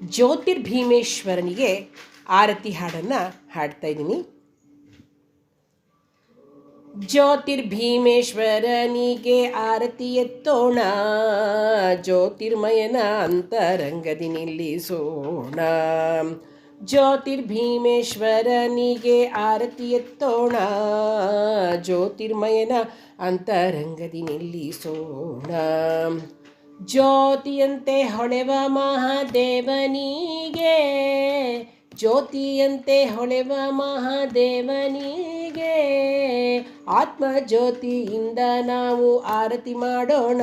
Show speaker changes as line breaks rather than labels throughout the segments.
ಜ್ಯೋತಿರ್ಭೀಮೇಶ್ವರನಿಗೆ ಆರತಿ ಹಾಡನ್ನು ಹಾಡ್ತಾ ಇದ್ದೀನಿ. ಜ್ಯೋತಿರ್ಭೀಮೇಶ್ವರನಿಗೆ ಆರತಿ ಎತ್ತೋಣ, ಜ್ಯೋತಿರ್ಮಯನ ಅಂತರಂಗದಿ ನಿಲ್ಲಿಸೋಣ. ಜ್ಯೋತಿರ್ಭೀಮೇಶ್ವರನಿಗೆ ಆರತಿ ಎತ್ತೋಣ, ಜ್ಯೋತಿರ್ಮಯನ ಅಂತರಂಗದಿ ನಿಲ್ಲಿಸೋಣ. ಜ್ಯೋತಿಯಂತೆ ಹೊಳೆವ ಮಹಾದೇವನಿಗೆ, ಜ್ಯೋತಿಯಂತೆ ಹೊಳೆವ ಮಹಾದೇವನಿಗೆ ಆತ್ಮಜ್ಯೋತಿಯಿಂದ ನಾವು ಆರತಿ ಮಾಡೋಣ,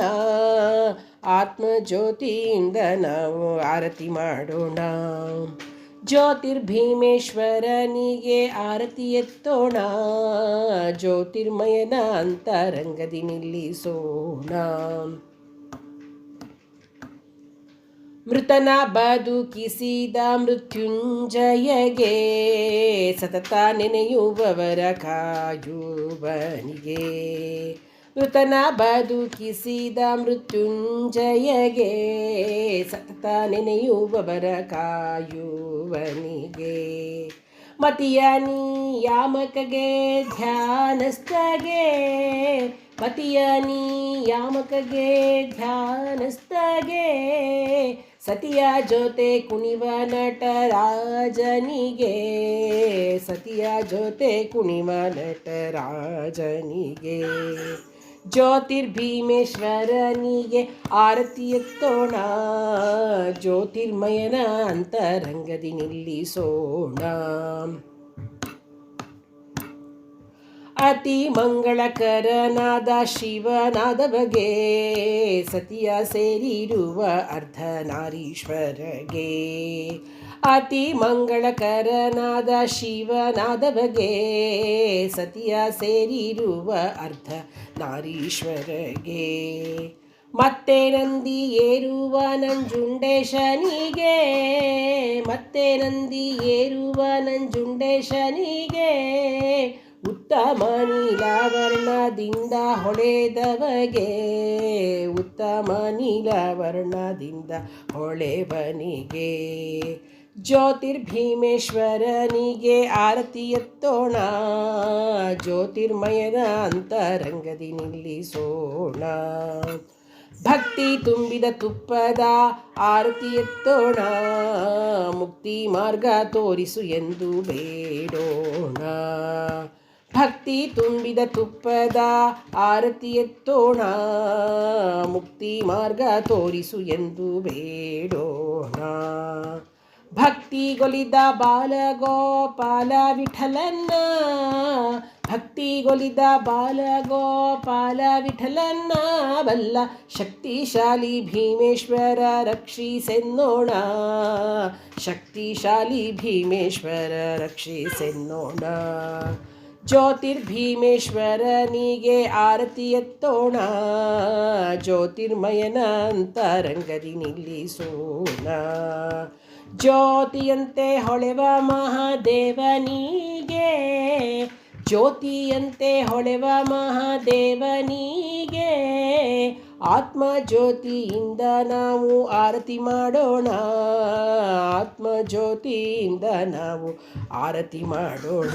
ಆತ್ಮಜ್ಯೋತಿಯಿಂದ ನಾವು ಆರತಿ ಮಾಡೋಣ. ಜ್ಯೋತಿರ್ಭೀಮೇಶ್ವರನಿಗೆ ಆರತಿ ಎತ್ತೋಣ, ಜ್ಯೋತಿರ್ಮಯನ ಅಂತರಂಗದಿ ನಿಲ್ಲಿಸೋಣ. ಮೃತನ ಬದುಕಿಸಿದ ಮೃತ್ಯುಂಜಯಗೆ, ಸತತ ನೆನೆಯುವವರ ಕಾಯುವನಿಗೆ. ಮೃತನ ಬದುಕಿಸಿದ ಮೃತ್ಯುಂಜಯಗೆ, ಸತತ ನೆನೆಯುವವರ ಕಾಯುವನಿಗೆ. ಮತಿಯ ನಿಯಾಮಕಗೆ ಧ್ಯಾನಸ್ಥಗೆ, ಮತಿಯ ನಿಯಾಮಕಗೆ ಧ್ಯಾನಸ್ಥಗೆ, ಸತಿಯ ಜೊತೆ ಕುಣಿವ ನಟರಾಜನಿಗೆ, ಸತಿಯ ಜೊತೆ ಕುಣಿವ ನಟರಾಜನಿಗೆ. ಜ್ಯೋತಿರ್ಭೀಮೇಶ್ವರನಿಗೆ ಆರತಿ ಎತ್ತೋಣ, ಜ್ಯೋತಿರ್ಮಯನ ಅಂತರಂಗದಿ ನಿಲ್ಲಿಸೋಣ. ಅತಿ ಮಂಗಳಕರನಾದ ಶಿವನಾದ ಬಗೆ, ಸತಿಯ ಸೇರಿರುವ ಅರ್ಧನಾರೀಶ್ವರಗೆ. ಅತಿ ಮಂಗಳಕರನಾದ ಶಿವನಾದ ಬಗೆ, ಸತಿಯ ಸೇರಿರುವ ಅರ್ಧನಾರೀಶ್ವರಗೆ. ಮತ್ತೆ ನಂದಿ ಏರುವ ನಂಜುಂಡೇಶನಿಗೆ, ಮತ್ತೆ ನಂದಿ ಏರುವ ನಂಜುಂಡೇಶನಿಗೆ. ಉತ್ತಮ ನೀಲವರ್ಣದಿಂದ ಹೊಳೆದವಗೆ, ಉತ್ತಮ ನೀಲವರ್ಣದಿಂದ ಹೊಳೆವನಿಗೆ. ಜ್ಯೋತಿರ್ಭೀಮೇಶ್ವರನಿಗೆ ಆರತಿ ಎತ್ತೋಣ, ಜ್ಯೋತಿರ್ಮಯನ ಅಂತರಂಗದಿ ನಿಲ್ಲಿಸೋಣ. ಭಕ್ತಿ ತುಂಬಿದ ತುಪ್ಪದ ಆರತಿ ಎತ್ತೋಣ, ಮುಕ್ತಿ ಮಾರ್ಗ ತೋರಿಸು ಎಂದು ಬೇಡೋಣ. ಭಕ್ತಿ ತುಂಬಿದ ತುಪ್ಪದ ಆರತಿ ಎತ್ತೋಣ, ಮುಕ್ತಿ ಮಾರ್ಗ ತೋರಿಸು ಎಂದು ಬೇಡೋಣ. ಭಕ್ತಿಗೊಲಿದ ಬಾಲಗೋಪಾಲ ವಿಠಲನ್ನ, ಭಕ್ತಿಗೊಲಿದ ಬಾಲಗೋಪಾಲ ವಿಠಲನ್ನ ಬಲ್ಲ ಶಕ್ತಿಶಾಲಿ ಭೀಮೇಶ್ವರ ರಕ್ಷಿಸೆನ್ನೋಣ, ಶಕ್ತಿಶಾಲಿ ಭೀಮೇಶ್ವರ ರಕ್ಷಿಸೆನ್ನೋಣ. ಜ್ಯೋತಿರ್ಭೀಮೇಶ್ವರನಿಗೆ ಆರತಿ ಎತ್ತೋಣ, ಜ್ಯೋತಿರ್ಮಯನ ಅಂತರಂಗದಿ ನಿಲ್ಲಿಸೋಣ. ಜ್ಯೋತಿಯಂತೆ ಹೊಳೆವ ಮಹಾದೇವನಿಗೆ, ಜ್ಯೋತಿಯಂತೆ ಹೊಳೆವ ಮಹಾದೇವನಿಗೆ ಆತ್ಮಜ್ಯೋತಿಯಿಂದ ನಾವು ಆರತಿ ಮಾಡೋಣ, ಆತ್ಮಜ್ಯೋತಿಯಿಂದ ನಾವು ಆರತಿ ಮಾಡೋಣ.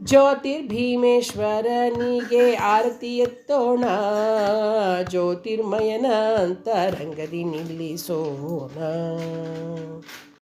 ಜ್ಯೋತಿರ್ಭೀಮೇಶ್ವರನಿಗೆ ಆರತಿ ಎತ್ತೋಣ, ಜ್ಯೋತಿರ್ಮಯನ ಅಂತರಂಗದಿ ನಿಲ್ಲಿಸೋಣ.